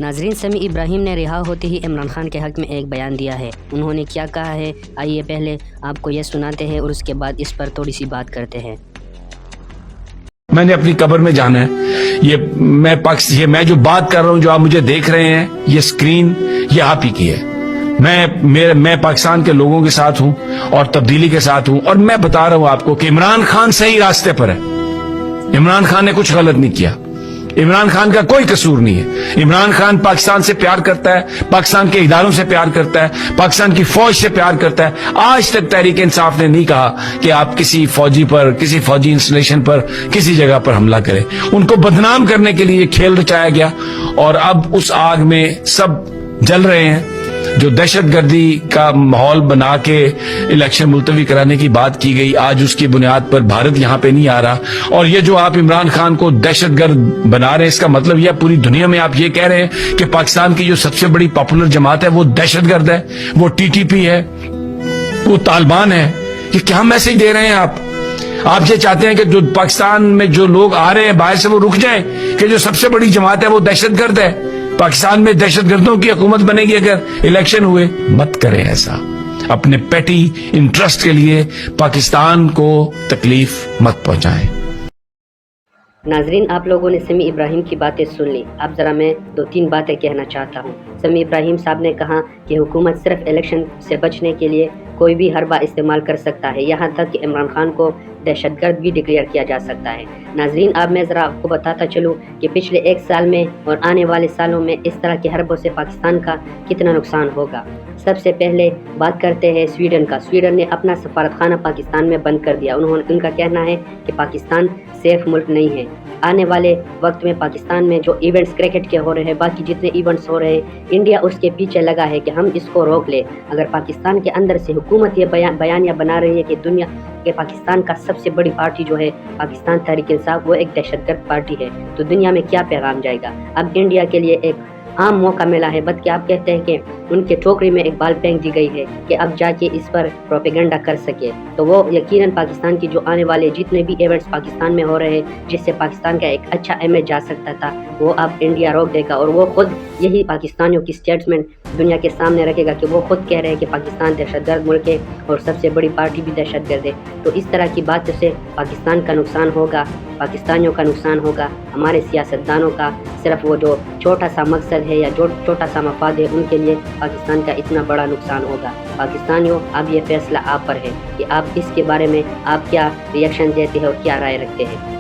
ناظرین، سمیع ابراہیم نے رہا ہوتے ہی عمران خان کے حق میں ایک بیان دیا ہے۔ انہوں نے کیا کہا ہے، آئیے پہلے آپ کو یہ سناتے ہیں اور اس کے بعد اس پر تھوڑی سی بات کرتے ہیں۔ میں نے اپنی قبر میں جانا ہے۔ یہ میں جو بات کر رہا ہوں، جو آپ مجھے دیکھ رہے ہیں، یہ سکرین یہ آپ ہی کی ہے۔ میں پاکستان کے لوگوں کے ساتھ ہوں اور تبدیلی کے ساتھ ہوں، اور میں بتا رہا ہوں آپ کو کہ عمران خان صحیح راستے پر ہے۔ عمران خان نے کچھ غلط نہیں کیا، عمران خان کا کوئی قصور نہیں ہے۔ عمران خان پاکستان سے پیار کرتا ہے، پاکستان کے اداروں سے پیار کرتا ہے، پاکستان کی فوج سے پیار کرتا ہے۔ آج تک تحریک انصاف نے نہیں کہا کہ آپ کسی فوجی پر، کسی فوجی انسٹالیشن پر، کسی جگہ پر حملہ کریں۔ ان کو بدنام کرنے کے لیے کھیل رچایا گیا، اور اب اس آگ میں سب جل رہے ہیں۔ جو دہشت گردی کا ماحول بنا کے الیکشن ملتوی کرانے کی بات کی گئی، آج اس کی بنیاد پر بھارت یہاں پہ نہیں آ رہا، اور یہ جو آپ عمران خان کو دہشت گرد بنا رہے ہیں، اس کا مطلب یہ پوری دنیا میں آپ یہ کہہ رہے ہیں کہ پاکستان کی جو سب سے بڑی پاپولر جماعت ہے وہ دہشت گرد ہے، وہ ٹی ٹی پی ہے، وہ طالبان ہے۔ یہ کیا میسج دے رہے ہیں آپ یہ چاہتے ہیں کہ جو پاکستان میں جو لوگ آ رہے ہیں باہر سے، وہ رک جائیں کہ جو سب سے بڑی جماعت ہے وہ دہشت گرد ہے؟ پاکستان میں دہشت گردوں کی حکومت بنے گی اگر الیکشن ہوئے؟ مت کریں ایسا، اپنے پیٹی انٹرسٹ کے لیے پاکستان کو تکلیف مت پہنچائیں۔ ناظرین، آپ لوگوں نے سمیع ابراہیم کی باتیں سن لی۔ اب ذرا میں 2-3 باتیں کہنا چاہتا ہوں۔ سمیع ابراہیم صاحب نے کہا کہ حکومت صرف الیکشن سے بچنے کے لیے کوئی بھی حربہ استعمال کر سکتا ہے، یہاں تک کہ عمران خان کو دہشت گرد بھی ڈکلیئر کیا جا سکتا ہے۔ ناظرین، اب میں ذرا آپ کو بتاتا چلوں کہ پچھلے 1 سال میں اور آنے والے سالوں میں اس طرح کے حربوں سے پاکستان کا کتنا نقصان ہوگا۔ سب سے پہلے بات کرتے ہیں سویڈن کا۔ سویڈن نے اپنا سفارت خانہ پاکستان میں بند کر دیا۔ ان کا کہنا ہے کہ پاکستان سیف ملک نہیں ہے۔ آنے والے وقت میں پاکستان میں جو ایونٹس کرکٹ کے ہو رہے ہیں، باقی جتنے ایونٹس ہو رہے ہیں، انڈیا اس کے پیچھے لگا ہے کہ ہم اس کو روک لیں۔ اگر پاکستان کے اندر سے حکومت یہ بیانیہ بنا رہی ہے کہ دنیا کہ پاکستان کا سب سے بڑی پارٹی جو ہے پاکستان تحریک انصاف، وہ ایک دہشت گرد پارٹی ہے، تو دنیا میں کیا پیغام جائے گا؟ اب انڈیا کے لیے ایک عام موقع ملا ہے، بلکہ آپ کہتے ہیں کہ ان کے ٹوکری میں ایک بال پھینک دی گئی ہے کہ اب جا کے اس پر پروپیگنڈا کر سکے۔ تو وہ یقیناً پاکستان کی جو آنے والے جتنے بھی ایونٹس پاکستان میں ہو رہے ہیں، جس سے پاکستان کا ایک اچھا امیج جا سکتا تھا، وہ اب انڈیا روک دے گا، اور وہ خود یہی پاکستانیوں کی سٹیٹمنٹ دنیا کے سامنے رکھے گا کہ وہ خود کہہ رہے ہیں کہ پاکستان دہشت گرد ملک ہے اور سب سے بڑی پارٹی بھی دہشت گرد ہے۔ تو اس طرح کی باتوں سے پاکستان کا نقصان ہوگا، پاکستانیوں کا نقصان ہوگا۔ ہمارے سیاستدانوں کا صرف وہ جو چھوٹا سا مقصد ہے یا جو چھوٹا سا مفاد ہے، ان کے لیے پاکستان کا اتنا بڑا نقصان ہوگا۔ پاکستانیوں، اب یہ فیصلہ آپ پر ہے کہ آپ اس کے بارے میں آپ کیا ریئیکشن دیتے ہیں اور کیا رائے رکھتے ہیں۔